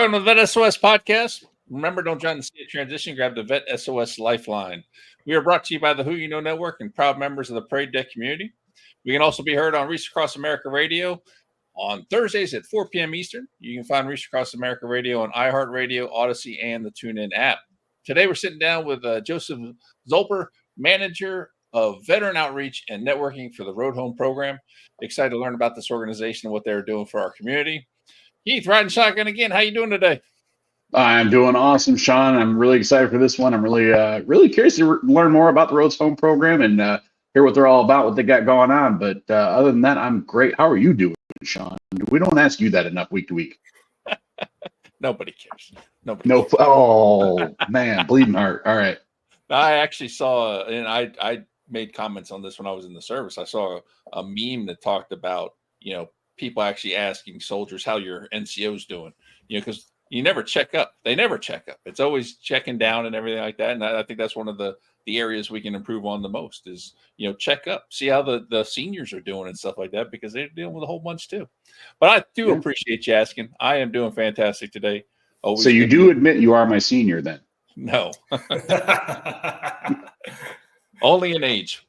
Welcome to the VET S.O.S podcast. Remember, don't join the state transition. Grab the VET S.O.S Lifeline. We are brought to you by the Who You Know Network and proud members of the Parade Deck community. We can also be heard on Reach Across America Radio on Thursdays at 4 p.m. Eastern. You can find Reach Across America Radio on iHeartRadio, Odyssey, and the TuneIn app. Today, we're sitting down with Joseph Zolper, manager of veteran outreach and networking for the Road Home program. Excited to learn about this organization and what they're doing for our community. Keith, riding shotgun again. How you doing today? I'm doing awesome, Sean. I'm really excited for this one. I'm really curious to learn more about the Road Home program and hear what they're all about, what they got going on. But other than that, I'm great. How are you doing, Sean? We don't ask you that enough week to week. Nobody cares. Oh, man, bleeding heart. All right. I actually saw, and I made comments on this when I was in the service. I saw a meme that talked about, people actually asking soldiers how your NCO's doing, because you never check up. They never check up. It's always checking down and everything like that. And I think that's one of the areas we can improve on the most is, check up, see how the seniors are doing and stuff like that, because they're dealing with a whole bunch too. But I do appreciate you asking. I am doing fantastic today. Always. So you do admit you are my senior then? No. Only in age.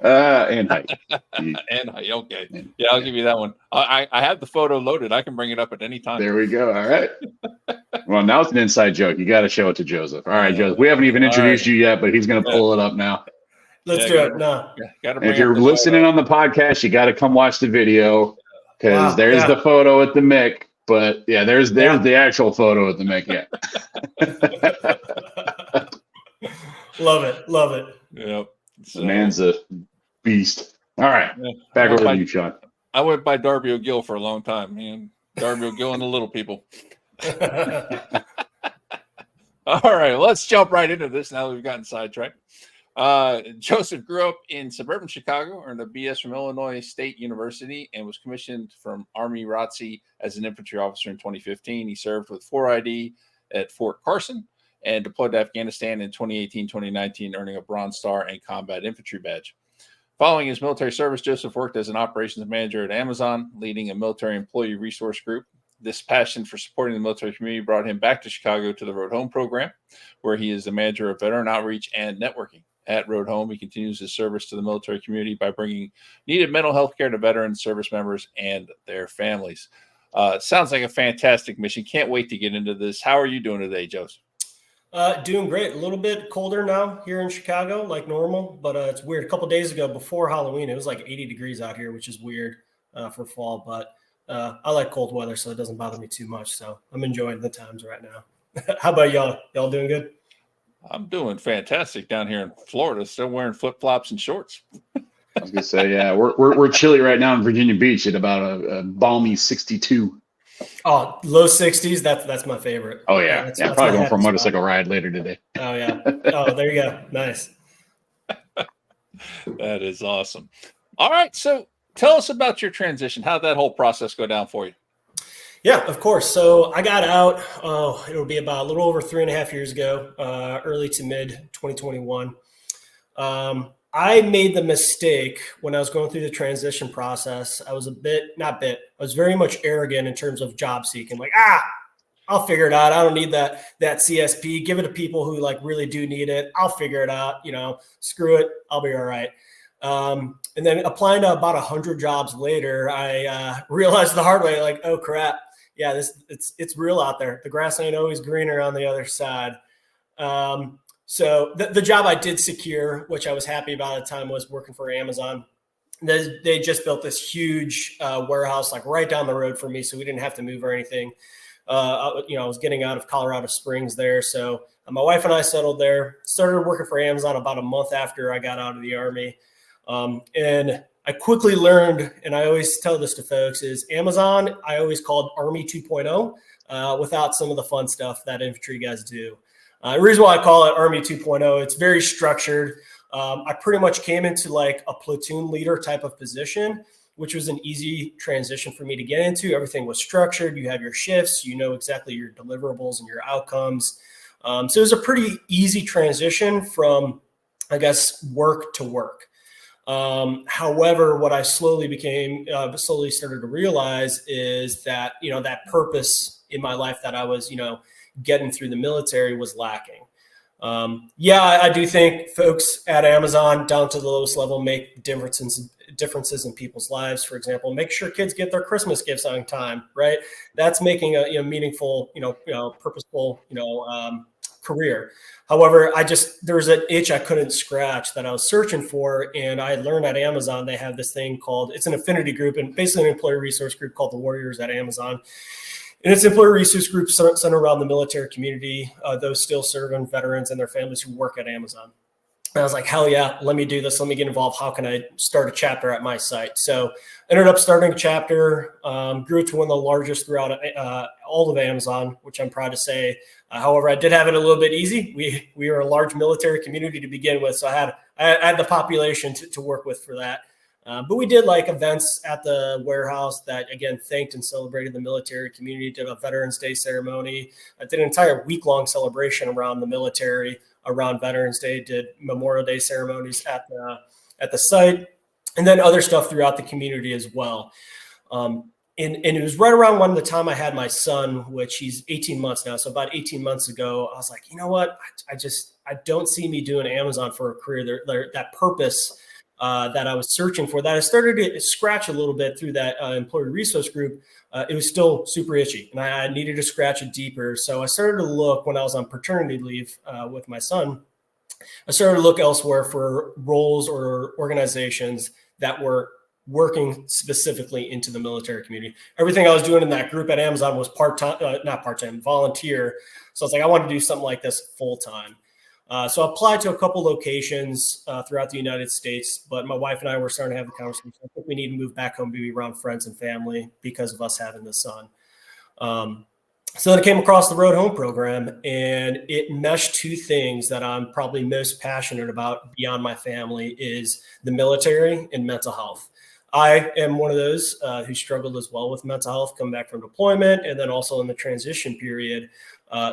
And height. And height. Okay. Yeah, I'll give you that one. I have the photo loaded. I can bring it up at any time. There we go. All right. Well, now it's an inside joke. You got to show it to Joseph. All right, Joseph. We haven't even introduced you yet, but he's going to pull it up now. Let's do it. No. If you're listening on the podcast, you got to come watch the video because there's the photo at the Mick. But yeah, there's the actual photo at the Mick. Yeah. Love it. Yep. The man's a beast. All right. Back over to you, Sean. I went by Darby O'Gill for a long time, man. Darby O'Gill and the little people. All right. Let's jump right into this now that we've gotten sidetracked. Joseph grew up in suburban Chicago, earned a BS from Illinois State University, and was commissioned from Army ROTC as an infantry officer in 2015. He served with 4ID at Fort Carson and deployed to Afghanistan in 2018-2019, earning a Bronze Star and Combat Infantry Badge. Following his military service, Joseph worked as an operations manager at Amazon, leading a military employee resource group. This passion for supporting the military community brought him back to Chicago to the Road Home program, where he is the manager of veteran outreach and networking. At Road Home, he continues his service to the military community by bringing needed mental health care to veterans, service members, and their families. Sounds like a fantastic mission. Can't wait to get into this. How are you doing today, Joseph? Doing great. A little bit colder now here in Chicago, like normal, but it's weird. A couple of days ago before Halloween, it was like 80 degrees out here, which is weird for fall, but I like cold weather, so it doesn't bother me too much. So I'm enjoying the times right now. How about y'all? Y'all doing good? I'm doing fantastic down here in Florida, still wearing flip-flops and shorts. I was gonna say, yeah, we're chilly right now in Virginia Beach at about a balmy 62. Oh, low 60s. That's my favorite. Oh yeah, that's probably going for a motorcycle ride later today. Oh yeah. Oh, there you go. Nice. That is awesome. All right, so tell us about your transition. How did that whole process go down for you? Yeah, of course. So I got out. It'll be about a little over 3.5 years ago, early to mid 2021. I made the mistake when I was going through the transition process. I was I was very much arrogant in terms of job seeking. Like, I'll figure it out. I don't need that CSP. Give it to people who like really do need it. I'll figure it out. Screw it. I'll be all right. And then applying to about 100 jobs later, I realized the hard way, like, oh crap. Yeah, it's real out there. The grass ain't always greener on the other side. So the job I did secure, which I was happy about at the time, was working for Amazon. They just built this huge warehouse like right down the road from me, so we didn't have to move or anything. I was getting out of Colorado Springs there, so my wife and I settled there. Started working for Amazon about a month after I got out of the Army, and I quickly learned, and I always tell this to folks, is Amazon I always called Army 2.0 without some of the fun stuff that infantry guys do. The reason why I call it Army 2.0, it's very structured. I pretty much came into like a platoon leader type of position, which was an easy transition for me to get into. Everything was structured. You have your shifts, you know exactly your deliverables and your outcomes. So it was a pretty easy transition from, I guess, work to work. However, what I slowly started to realize is that, that purpose in my life that I was, getting through the military was lacking. I do think folks at Amazon down to the lowest level make differences in people's lives. For example, make sure kids get their Christmas gifts on time, right? That's making a meaningful, purposeful, career. However, there was an itch I couldn't scratch that I was searching for. And I learned at Amazon, they have this thing called, it's an affinity group and basically an employee resource group called the Warriors at Amazon. And it's an employee resource group centered around the military community, those still serving veterans and their families who work at Amazon. And I was like, hell yeah, let me do this. Let me get involved. How can I start a chapter at my site? So ended up starting a chapter, grew to one of the largest throughout all of Amazon, which I'm proud to say. However, I did have it a little bit easy. We are a large military community to begin with. So I had the population to work with for that. But we did like events at the warehouse that, again, thanked and celebrated the military community, did a Veterans Day ceremony. I did an entire week-long celebration around the military, around Veterans Day, did Memorial Day ceremonies at the site, and then other stuff throughout the community as well. And it was right around when the time I had my son, which he's 18 months now. So about 18 months ago, I was like, you know what? I don't see me doing Amazon for a career. That purpose that I was searching for, that I started to scratch a little bit through that employee resource group, it was still super itchy, and I needed to scratch it deeper. So I started to look when I was on paternity leave with my son. I started to look elsewhere for roles or organizations that were working specifically into the military community. Everything I was doing in that group at Amazon was not part-time, volunteer. So I was like, I want to do something like this full-time. So I applied to a couple locations throughout the United States, but my wife and I were starting to have the conversation. I think we need to move back home to be around friends and family because of us having the son. So then I came across the Road Home program, and it meshed two things that I'm probably most passionate about beyond my family is the military and mental health. I am one of those who struggled as well with mental health, coming back from deployment, and then also in the transition period.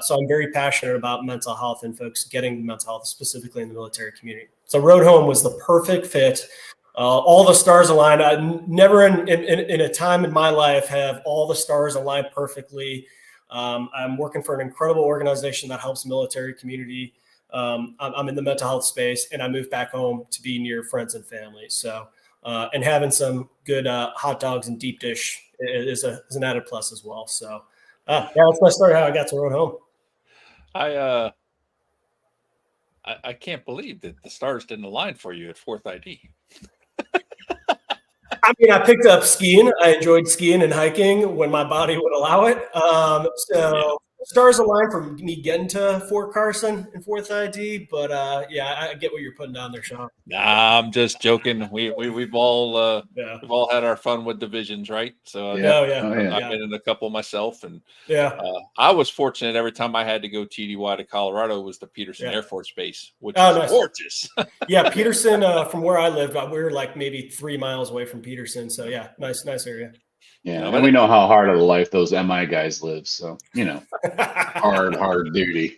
So I'm very passionate about mental health and folks getting mental health, specifically in the military community. So Road Home was the perfect fit. All the stars aligned. I never in a time in my life have all the stars aligned perfectly. I'm working for an incredible organization that helps military community. I'm in the mental health space, and I moved back home to be near friends and family. So, and having some good hot dogs and deep dish is an added plus as well. So, that's my story, how I got to Road Home. I can't believe that the stars didn't align for you at 4th ID. I mean, I picked up skiing. I enjoyed skiing and hiking when my body would allow it. Stars aligned for me getting to Fort Carson and 4th ID, but I get what you're putting down there, Sean. Nah, I'm just joking. We've all had our fun with divisions, right? So I've been in a couple myself, and I was fortunate. Every time I had to go TDY to Colorado was the Peterson Air Force Base, which is gorgeous. Peterson. From where I lived, we were like maybe 3 miles away from Peterson. So nice area. Yeah, and we know how hard of a life those MI guys live. So, hard duty.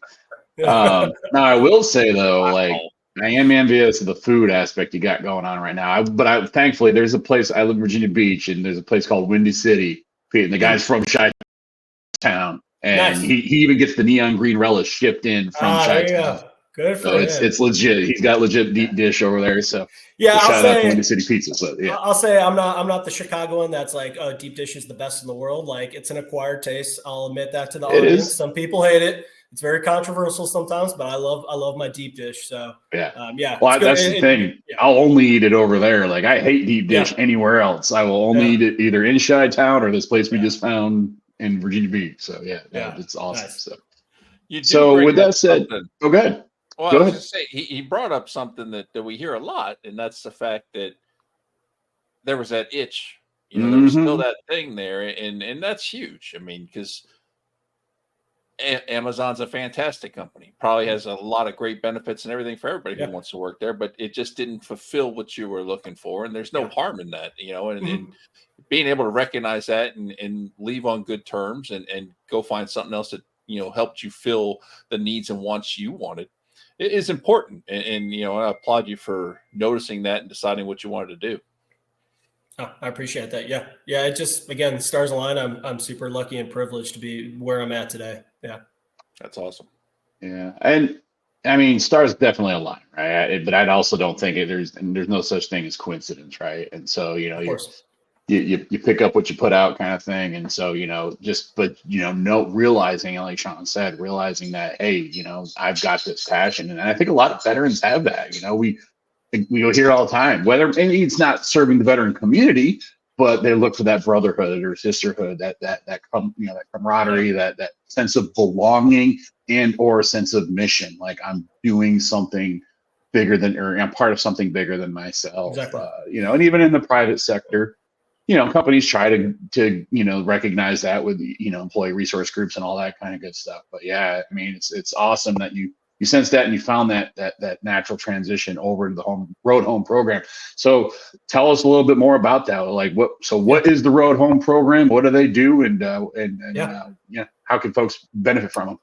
Now, I will say, though, like, I am envious of the food aspect you got going on right now. But thankfully, there's a place, I live in Virginia Beach, and there's a place called Windy City. And the guy's from Chi-Town. And he even gets the neon green relish shipped in from Chi-Town. Good for him. It's legit. He's got legit deep dish over there. So shout out to Windy City Pizza. So I'll say I'm not the Chicagoan that's like, oh, deep dish is the best in the world. Like, it's an acquired taste. I'll admit that to the audience. Some people hate it. It's very controversial sometimes, but I love my deep dish. So Well, that's the thing. I'll only eat it over there. Like, I hate deep dish anywhere else. I will only eat it either in Chi-Town or this place we just found in Virginia Beach. So it's awesome. Nice. So with that said, go ahead. Well, I was going to say, he brought up something that we hear a lot, and that's the fact that there was that itch. There was still that thing there, and that's huge. I mean, because Amazon's a fantastic company, probably has a lot of great benefits and everything for everybody who wants to work there, but it just didn't fulfill what you were looking for, and there's no harm in that, and being able to recognize that and leave on good terms and go find something else that helped you fill the needs and wants you wanted. It is important, and I applaud you for noticing that and deciding what you wanted to do. Oh, I appreciate that. Yeah. Yeah. It just, again, stars align. I'm super lucky and privileged to be where I'm at today. Yeah. That's awesome. Yeah, and I mean, stars definitely align, right? But I also don't think there's no such thing as coincidence, right? And so Of course. you pick up what you put out, kind of thing. And so realizing, like Sean said, realizing that, hey, I've got this passion, and I think a lot of veterans have that. We hear it all the time, whether and it's not serving the veteran community, but they look for that brotherhood or sisterhood, that camaraderie, that sense of belonging and or a sense of mission. Like I'm doing something bigger than, or I'm part of something bigger than myself. Exactly. And even in the private sector, companies try to recognize that with employee resource groups and all that kind of good stuff. But yeah, I mean, it's awesome that you sense that and you found that natural transition over to the road home program. So tell us a little bit more about that. Like what is the road home program? What do they do? And how can folks benefit from them?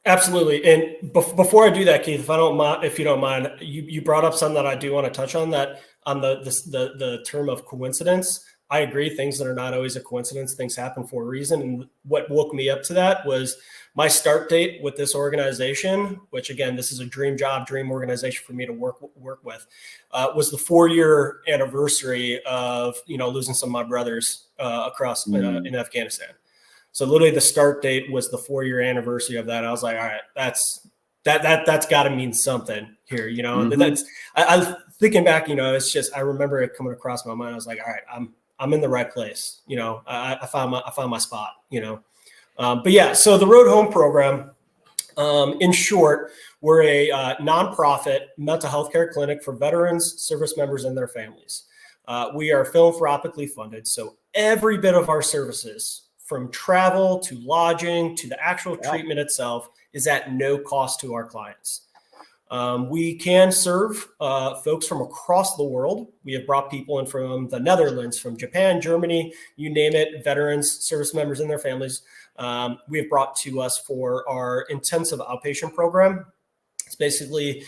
Absolutely. And before I do that, Keith, if you don't mind, you brought up something that I do want to touch on, that on the term of coincidence. I agree. Things that are not always a coincidence, things happen for a reason. And what woke me up to that was my start date with this organization, which again, this is a dream job, dream organization for me to work with, was the 4-year anniversary of, losing some of my brothers across in Afghanistan. So literally the start date was the 4-year anniversary of that. I was like, all right, that's got to mean something here. That's I thinking back, it's just, I remember it coming across my mind. I was like, all right, I'm in the right place. I found my spot, but yeah, so the Road Home program, in short, we're a nonprofit mental health care clinic for veterans, service members, and their families. We are philanthropically funded. So every bit of our services, from travel to lodging to the actual treatment itself, is at no cost to our clients. We can serve folks from across the world. We have brought people in from the Netherlands, from Japan, Germany, you name it, veterans, service members and their families. We have brought to us for our intensive outpatient program. It's basically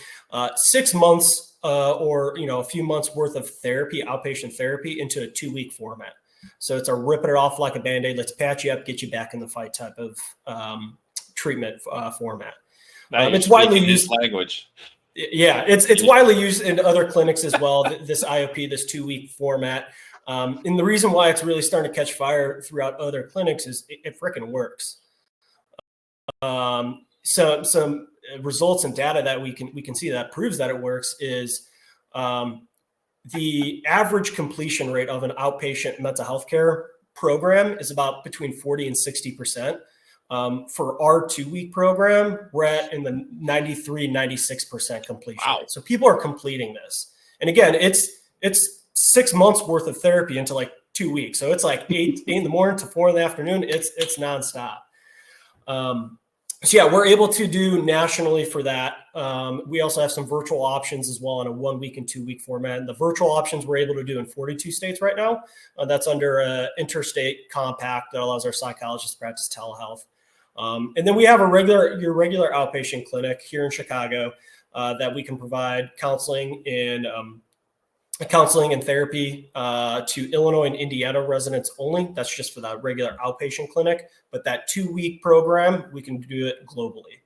6 months or a few months worth of therapy, outpatient therapy, into a 2-week format. So it's a ripping it off like a Band-Aid. Let's patch you up, get you back in the fight type of treatment format. It's widely used language. Yeah, it's widely used in other clinics as well. This IOP, this 2-week format. And the reason why it's really starting to catch fire throughout other clinics is it freaking works. Some results and data that we can see that proves that it works is the average completion rate of an outpatient mental health care program is about between 40 and 60%. For our 2-week program, we're at in the 93, 96% completion. Wow. So people are completing this. And again, it's 6 months worth of therapy into like 2 weeks. So it's like 8 in the morning to 4 in the afternoon. It's nonstop. So yeah, we're able to do nationally for that. We also have some virtual options as well in a 1-week and 2-week format. And the virtual options we're able to do in 42 states right now. That's under an interstate compact that allows our psychologists to practice telehealth. And then we have your regular outpatient clinic here in Chicago that we can provide counseling and therapy to Illinois and Indiana residents only. That's just for that regular outpatient clinic. But that 2-week program, we can do it globally.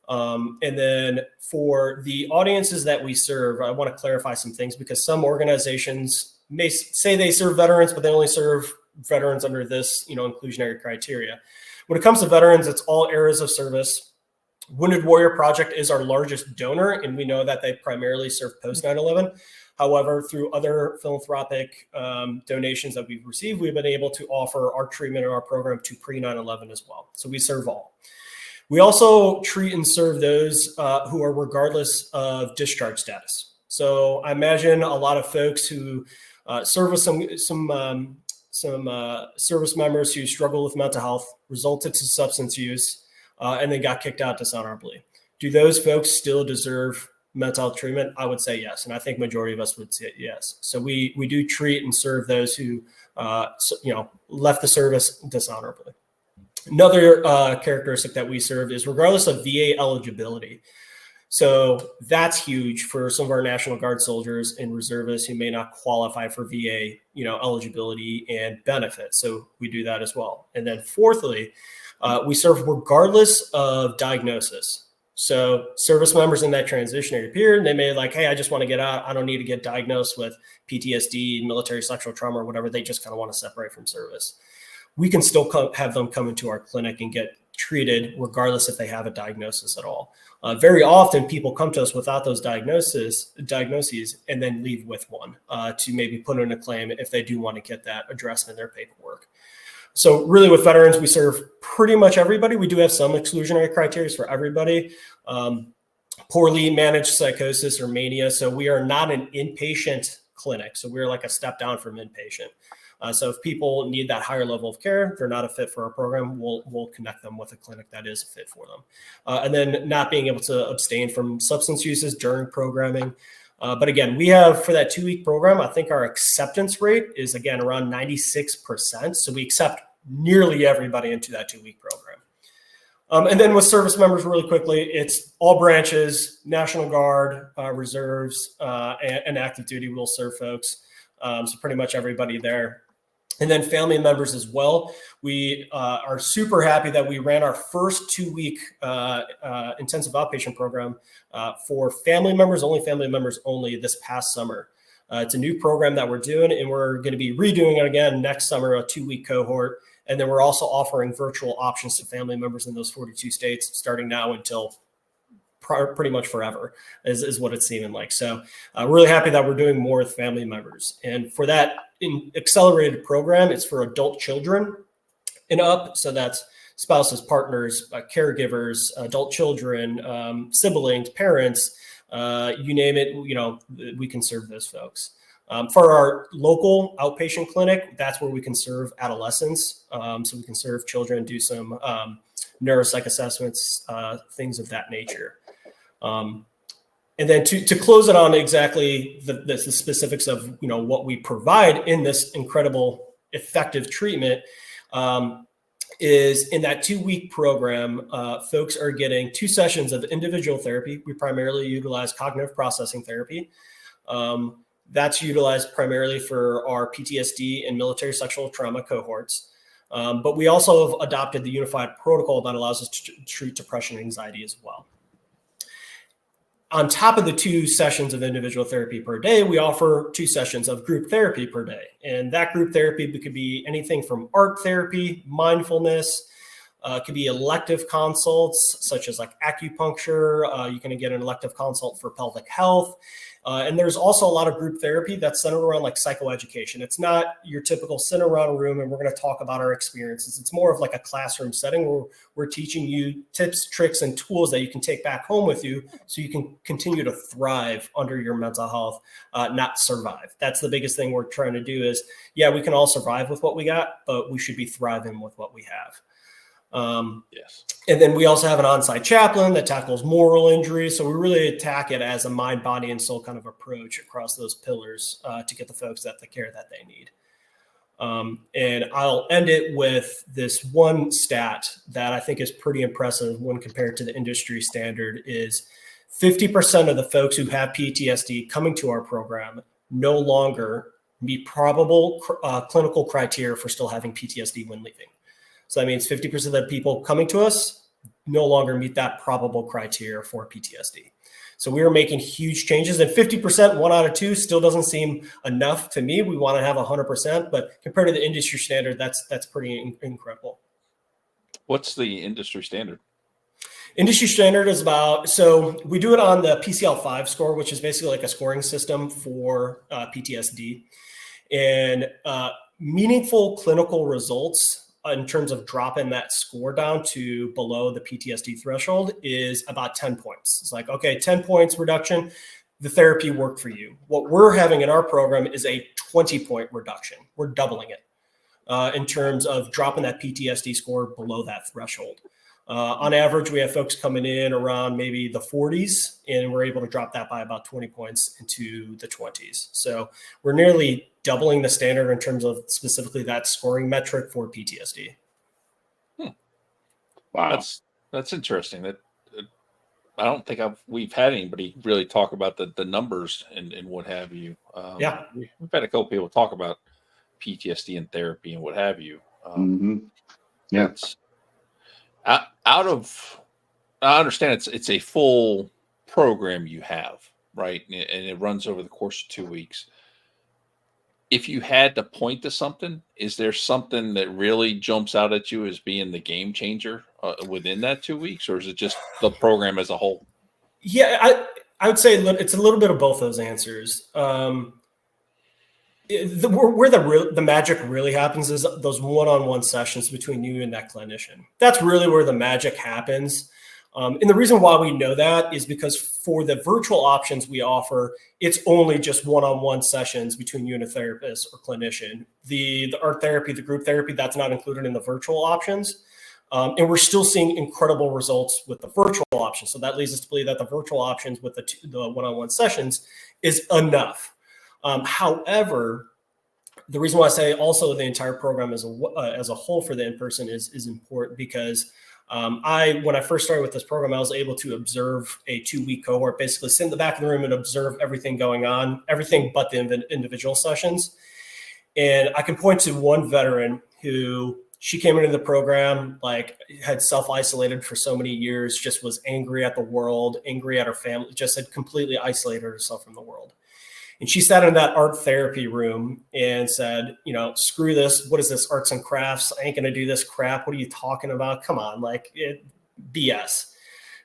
And then for the audiences that we serve, I want to clarify some things because some organizations may say they serve veterans, but they only serve veterans under this, inclusionary criteria. When it comes to veterans, it's all areas of service. Wounded Warrior Project is our largest donor, and we know that they primarily serve post 9/11. However, through other philanthropic donations that we've received, we've been able to offer our treatment and our program to pre 9/11 as well. So we serve all. We also treat and serve those who are regardless of discharge status. So I imagine a lot of folks who serve with some service members who struggle with mental health, resulted to substance use, and then got kicked out dishonorably. Do those folks still deserve mental health treatment? I would say yes. And I think majority of us would say yes. So we do treat and serve those who, left the service dishonorably. Another characteristic that we serve is regardless of VA eligibility. So that's huge for some of our National Guard soldiers and reservists who may not qualify for VA, eligibility and benefits. So we do that as well. And then fourthly, we serve regardless of diagnosis. So service members in that transitionary period, they may like, hey, I just want to get out. I don't need to get diagnosed with PTSD, military sexual trauma, or whatever. They just kind of want to separate from service. We can still have them come into our clinic and get treated regardless if they have a diagnosis at all. Very often people come to us without those diagnoses and then leave with one to maybe put in a claim if they do want to get that addressed in their paperwork. So really with veterans, we serve pretty much everybody. We do have some exclusionary criteria for everybody. Poorly managed psychosis or mania. So we are not an inpatient clinic. So we're like a step down from inpatient. So if people need that higher level of care, they're not a fit for our program, we'll connect them with a clinic that is a fit for them. And then not being able to abstain from substance uses during programming. But again, we have for that 2-week program, I think our acceptance rate is again around 96%. So we accept nearly everybody into that 2-week program. And then with service members, really quickly, it's all branches, National Guard, reserves, and active duty will serve folks. So pretty much everybody there. And then family members as well. We are super happy that we ran our first 2-week intensive outpatient program for family members only this past summer. It's a new program that we're doing, and we're going to be redoing it again next summer, a 2-week cohort. And then we're also offering virtual options to family members in those 42 states, starting now until pretty much forever is what it's seeming like. So really happy that we're doing more with family members. And for that accelerated program, it's for adult children and up. So that's spouses, partners, caregivers, adult children, siblings, parents, you name it, we can serve those folks. For our local outpatient clinic, that's where we can serve adolescents. So we can serve children, do some neuropsych assessments, things of that nature. And then to close it on exactly the specifics of what we provide in this incredible effective treatment is in that 2-week program, folks are getting 2 sessions of individual therapy. We primarily utilize cognitive processing therapy. That's utilized primarily for our PTSD and military sexual trauma cohorts. But we also have adopted the unified protocol that allows us to treat depression and anxiety as well. On top of the 2 sessions of individual therapy per day, we offer 2 sessions of group therapy per day. And that group therapy could be anything from art therapy, mindfulness, it could be elective consults, such as like acupuncture. You can get an elective consult for pelvic health. And there's also a lot of group therapy that's centered around like psychoeducation. It's not your typical sit around a room and we're going to talk about our experiences. It's more of like a classroom setting where we're teaching you tips, tricks, and tools that you can take back home with you so you can continue to thrive under your mental health, not survive. That's the biggest thing we're trying to do is, yeah, we can all survive with what we got, but we should be thriving with what we have. Yes. And then we also have an on-site chaplain that tackles moral injury. So we really attack it as a mind, body, and soul kind of approach across those pillars to get the folks the care that they need. And I'll end it with this one stat that I think is pretty impressive when compared to the industry standard is 50% of the folks who have PTSD coming to our program no longer meet probable clinical criteria for still having PTSD when leaving. So that means 50% of the people coming to us no longer meet that probable criteria for PTSD. So we are making huge changes, and 50%, 1 out of 2 still doesn't seem enough to me. We want to have 100%, but compared to the industry standard, that's pretty incredible. What's the industry standard? Industry standard is so we do it on the PCL-5 score, which is basically like a scoring system for PTSD. And meaningful clinical results in terms of dropping that score down to below the PTSD threshold is about 10 points. It's like, okay, 10 points reduction, the therapy worked for you. What we're having in our program is a 20-point reduction. We're doubling it in terms of dropping that PTSD score below that threshold. On average, we have folks coming in around maybe the 40s, and we're able to drop that by about 20 points into the 20s. So we're nearly doubling the standard in terms of specifically that scoring metric for PTSD. Wow. That's interesting. don't think we've had anybody really talk about the numbers and what have you. Yeah. We've had a couple people talk about PTSD and therapy and what have you. Yeah. It's out of. I understand it's a full program you have, right, and it runs over the course of 2 weeks. If you had to point to something, is there something that really jumps out at you as being the game changer within that 2 weeks, or is it just the program as a whole? Yeah, I would say it's a little bit of both those answers. Where the magic really happens is those one-on-one sessions between you and that clinician. That's really where the magic happens. And the reason why we know that is because for the virtual options we offer, it's only just one-on-one sessions between you and a therapist or clinician. The art therapy, the group therapy, that's not included in the virtual options. And we're still seeing incredible results with the virtual options. So that leads us to believe that the virtual options with the one-on-one sessions is enough. However, the reason why I say also the entire program as a whole for the in-person is important because when I first started with this program, I was able to observe a 2-week cohort, basically sit in the back of the room and observe everything going on, everything but the individual sessions. And I can point to one veteran who she came into the program, like had self-isolated for so many years, just was angry at the world, angry at her family, just had completely isolated herself from the world. And she sat in that art therapy room and said, screw this. What is this? Arts and crafts. I ain't going to do this crap. What are you talking about? Come on. BS.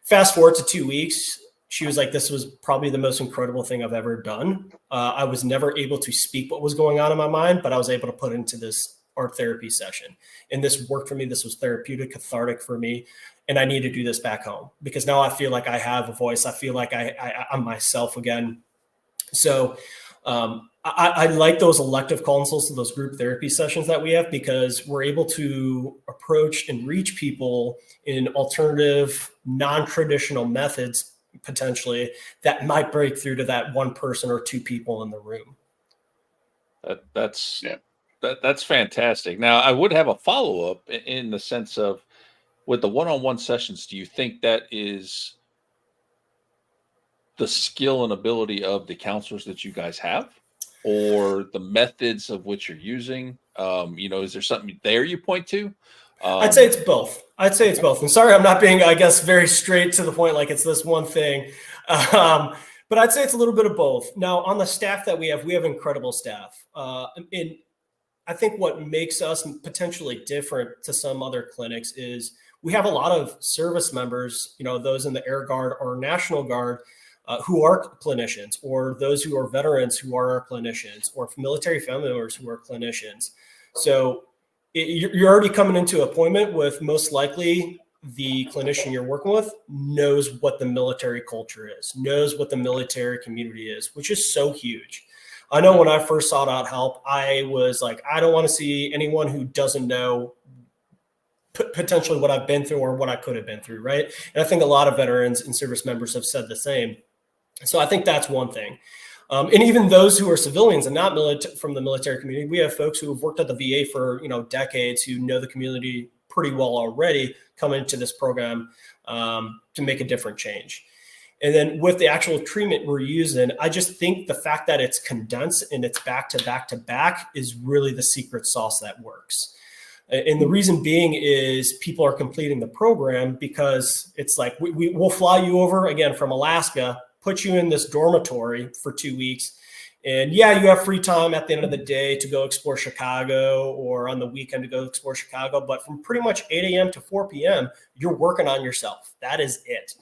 Fast forward to 2 weeks. She was like, this was probably the most incredible thing I've ever done. I was never able to speak what was going on in my mind, but I was able to put into this art therapy session. And this worked for me. This was therapeutic, cathartic for me. And I need to do this back home because now I feel like I have a voice. I feel like I'm myself again. So I like those elective consults, those group therapy sessions that we have because we're able to approach and reach people in alternative, non-traditional methods potentially that might break through to that one person or two people in the room. That's fantastic. Now, I would have a follow-up in the sense of with the one-on-one sessions, do you think that is the skill and ability of the counselors that you guys have or the methods of which you're using? Is there something there you point to? I'd say it's both. And sorry, I'm not being, I guess, very straight to the point, like it's this one thing. But I'd say it's a little bit of both. Now, on the staff that we have incredible staff. And I think what makes us potentially different to some other clinics is we have a lot of service members, those in the Air Guard or National Guard, who are clinicians, or those who are veterans who are our clinicians, or military family members who are clinicians. So you're already coming into an appointment with most likely the clinician you're working with knows what the military culture is, knows what the military community is, which is so huge. I know when I first sought out help, I was like, I don't want to see anyone who doesn't know potentially what I've been through or what I could have been through, right? And I think a lot of veterans and service members have said the same. So I think that's one thing. And even those who are civilians and not from the military community, we have folks who have worked at the VA for decades who know the community pretty well already come into this program to make a different change. And then with the actual treatment we're using, I just think the fact that it's condensed and it's back to back to back is really the secret sauce that works. And the reason being is people are completing the program because it's like we'll fly you over again from Alaska, put you in this dormitory for 2 weeks. And yeah, you have free time at the end of the day to go explore Chicago or on the weekend to go explore Chicago. But from pretty much 8 a.m. to 4 p.m., you're working on yourself. That is it.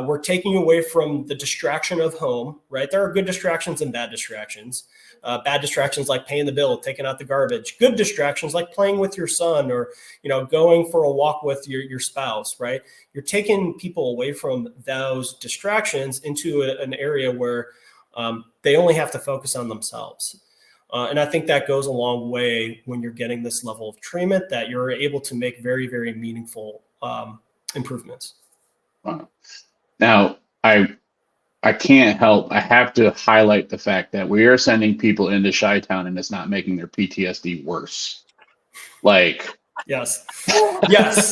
We're taking you away from the distraction of home, right? There are good distractions and bad distractions. Bad distractions like paying the bill, taking out the garbage. Good distractions like playing with your son or, going for a walk with your spouse, right? You're taking people away from those distractions into an area where they only have to focus on themselves. And I think that goes a long way when you're getting this level of treatment that you're able to make very, very meaningful improvements. Wow. Now, I can't help. I have to highlight the fact that we are sending people into Chi-Town and it's not making their PTSD worse. Like, Yes. Yes.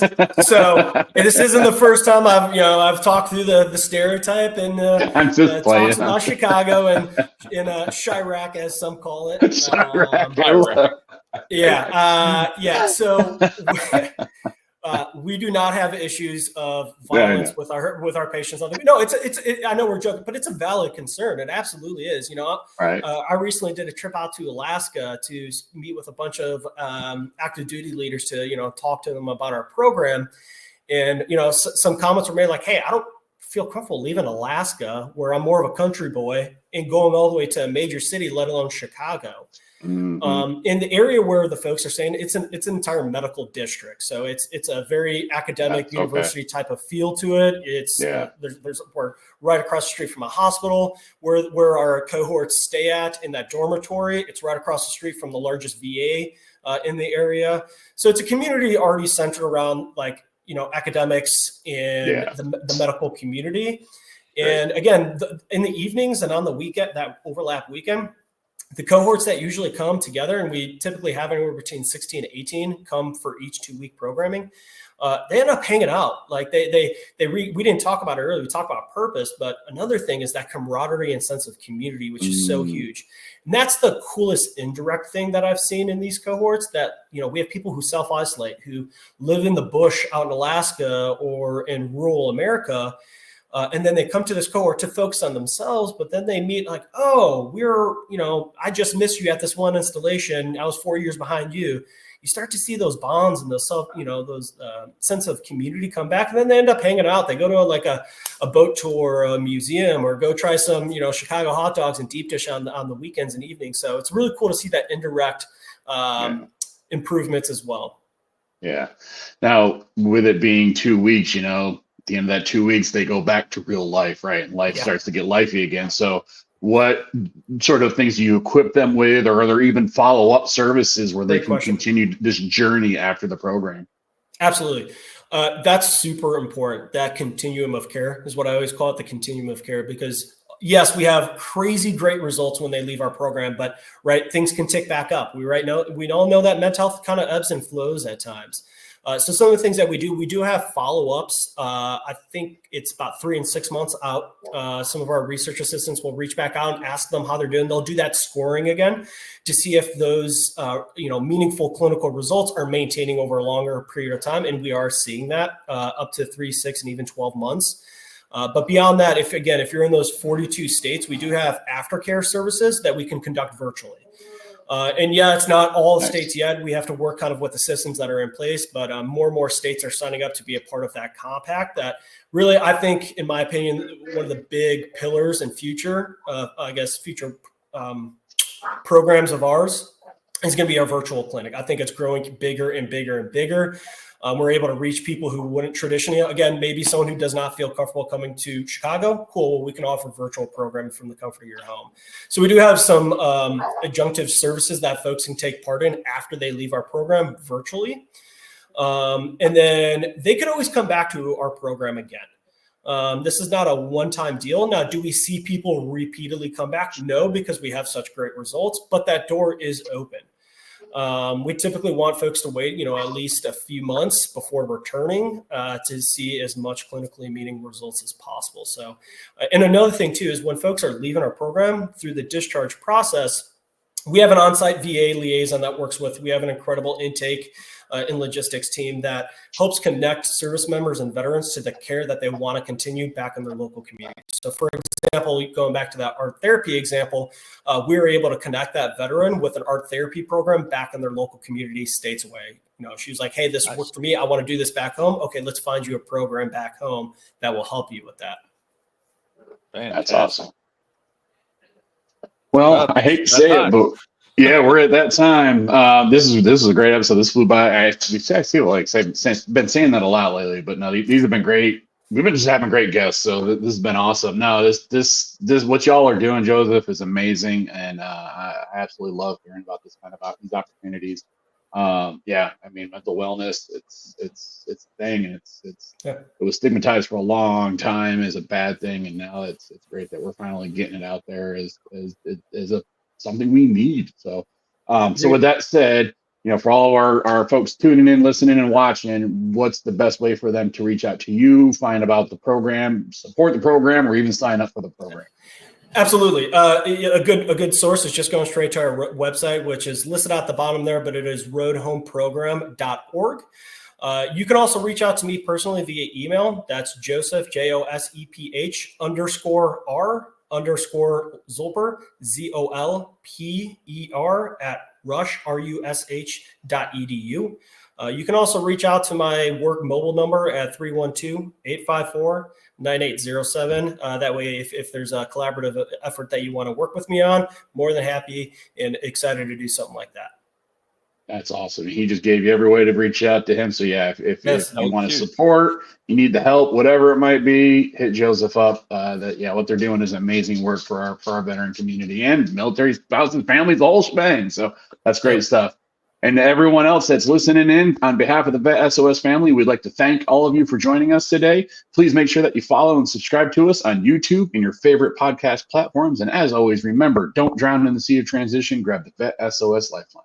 So and this isn't the first time I've talked through the stereotype and I'm just playing. talks about Chicago and in Chirac, as some call it. Yeah. So we do not have issues of violence with our patients. No, I know we're joking, but it's a valid concern. It absolutely is. Right. I recently did a trip out to Alaska to meet with a bunch of active duty leaders to talk to them about our program, and some comments were made like, "Hey, I don't feel comfortable leaving Alaska, where I'm more of a country boy, and going all the way to a major city, let alone Chicago." Mm-hmm. In the area where the folks are saying it's an entire medical district, so it's a very academic university type of feel to it. It's we're right across the street from a hospital where our cohorts stay at in that dormitory. It's right across the street from the largest VA in the area. So it's a community already centered around academics and the medical community. And again, in the evenings and on the weekend, that overlap weekend, the cohorts that usually come together, and we typically have anywhere between 16 to 18 come for each 2-week programming. They end up hanging out. Like we didn't talk about it earlier. We talked about purpose, but another thing is that camaraderie and sense of community, which is so huge. And that's the coolest indirect thing that I've seen in these cohorts, that, we have people who self-isolate, who live in the bush out in Alaska or in rural America. And then they come to this cohort to focus on themselves, but then they meet like, oh, I just missed you at this one installation. I was 4 years behind you. You start to see those bonds and those sense of community come back, and then they end up hanging out. They go to like a boat tour, a museum, or go try some, Chicago hot dogs and deep dish on the weekends and evenings. So it's really cool to see that indirect improvements as well. Yeah. Now, with it being 2 weeks, at the end of that 2 weeks, they go back to real life, right? And life starts to get lifey again. So what sort of things do you equip them with, or are there even follow-up services where they can continue this journey after the program? Absolutely. That's super important. That continuum of care is what I always call it, the continuum of care, because yes, we have crazy great results when they leave our program, but things can tick back up. We all know that mental health kind of ebbs and flows at times. So some of the things that we do have follow-ups. I think it's about 3 and 6 months out. Some of our research assistants will reach back out and ask them how they're doing. They'll do that scoring again to see if those, meaningful clinical results are maintaining over a longer period of time. And we are seeing that up to 3, 6, and even 12 months. But beyond that, if you're in those 42 states, we do have aftercare services that we can conduct virtually. And it's not all states yet. We have to work kind of with the systems that are in place, but more and more states are signing up to be a part of that compact. That really, I think, in my opinion, one of the big pillars and future programs of ours is going to be our virtual clinic. I think it's growing bigger and bigger and bigger. We're able to reach people who wouldn't traditionally, again, maybe someone who does not feel comfortable coming to Chicago. Cool. We can offer virtual programming from the comfort of your home. So we do have some adjunctive services that folks can take part in after they leave our program virtually. And then they can always come back to our program again. This is not a one-time deal. Now, do we see people repeatedly come back? No, because we have such great results, but that door is open. We typically want folks to wait, at least a few months before returning to see as much clinically meaningful results as possible. So, and another thing too is when folks are leaving our program through the discharge process, we have an on-site VA liaison that works with. We have an incredible intake and logistics team that helps connect service members and veterans to the care that they want to continue back in their local community. So, for example, going back to that art therapy example, we were able to connect that veteran with an art therapy program back in their local community, states away. She was like, "Hey, this worked for me. I want to do this back home. Okay, let's find you a program back home that will help you with that." That's awesome. Well, I hate to say it, but we're at that time. This is a great episode. This flew by. I feel like I've been saying that a lot lately, but no, these have been great. We've been just having great guests, so this has been awesome. No, this what y'all are doing, Joseph, is amazing, and I absolutely love hearing about these opportunities. Mental wellness, it's a thing, and it was stigmatized for a long time as a bad thing, and now it's great that we're finally getting it out there as something we need. So, so with that said, for all of our folks tuning in, listening, and watching, what's the best way for them to reach out to you, find about the program, support the program, or even sign up for the program? Absolutely. A good source is just going straight to our website, which is listed at the bottom there, but it is roadhomeprogram.org. You can also reach out to me personally via email. That's Joseph, JOSEPH _R_Zolper, ZOLPER @rush.edu. You can also reach out to my work mobile number at 312-854-9807. That way, if there's a collaborative effort that you want to work with me on, more than happy and excited to do something like that. That's awesome. He just gave you every way to reach out to him. So yeah, if you want to cute. support, you need the help, whatever it might be, hit Joseph up. What they're doing is amazing work for our veteran community and military spouses, families, the whole shebang. So that's great stuff. And to everyone else that's listening in, on behalf of the VET S.O.S family, we'd like to thank all of you for joining us today. Please make sure that you follow and subscribe to us on YouTube and your favorite podcast platforms. And as always, remember, don't drown in the sea of transition. Grab the VET S.O.S Lifeline.